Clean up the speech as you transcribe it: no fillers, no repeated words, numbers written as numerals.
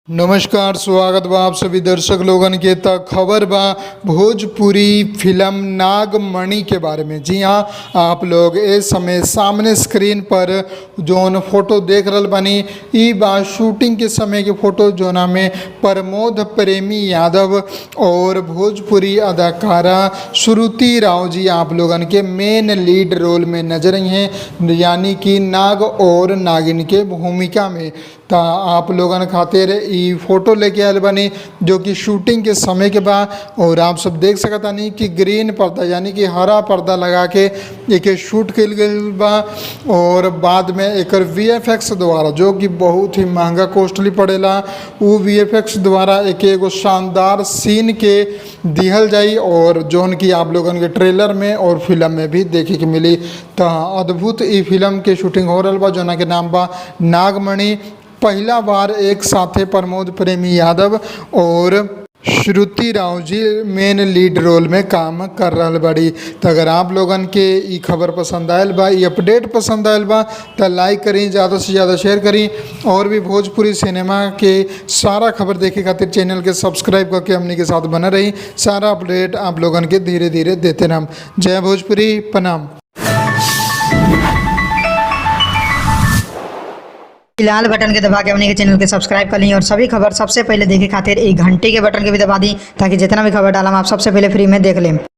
नमस्कार, स्वागत बा आप सभी दर्शक लोगन के। तक खबर बा भोजपुरी फिल्म नागमणि के बारे में। जी हाँ, आप लोग इस समय सामने स्क्रीन पर जोन फोटो देख रहल बानी, ई बा शूटिंग के समय के फोटो जोना में प्रमोद प्रेमी यादव और भोजपुरी अदाकारा श्रुति राव जी आप लोगन के मेन लीड रोल में नजर आई हैं, यानी कि नाग और नागिन के भूमिका में। ता आप लोगन खातिर ई फोटो लेके आयल बनी जो कि शूटिंग के समय के बाद, और आप सब देख सकतानी कि ग्रीन पर्दा यानी कि हरा पर्दा लगा के एक शूट कल गई बा। और बाद में एक VFX द्वारा, जो कि बहुत ही महंगा कॉस्टली पड़ेला, वो VFX द्वारा एक एगो शानदार सीन के दिहल जाई, और जोन की आप लोगन के ट्रेलर में और फिल्म में भी देखे के मिली। तो अद्भुत ई फिल्म के शूटिंग हो रहा बा जोना के नाम बा नागमणि। पहला बार एक साथे प्रमोद प्रेमी यादव और श्रुति Rao ji main lead role में काम कर रहा बड़ी। तो अगर आप लोगन के ई खबर पसंद आयल बा, ई अपडेट पसंद आयल बा, तो लाइक करी, ज़्यादा से ज़्यादा शेयर करी, और भी भोजपुरी सिनेमा के सारा खबर देखे खातिर चैनल के सब्सक्राइब करके हमनी के साथ बना रही। सारा अपडेट आप लोगन के धीरे धीरे देते रहम। जय भोजपुरी, प्रणाम। लाल बटन के दबा के अपने के चैनल के सब्सक्राइब कर ली और सभी खबर सबसे पहले देखे खातिर एक घंटे के बटन के भी दबा दी, ताकि जितना भी खबर डालम आप सबसे पहले फ्री में देख लें।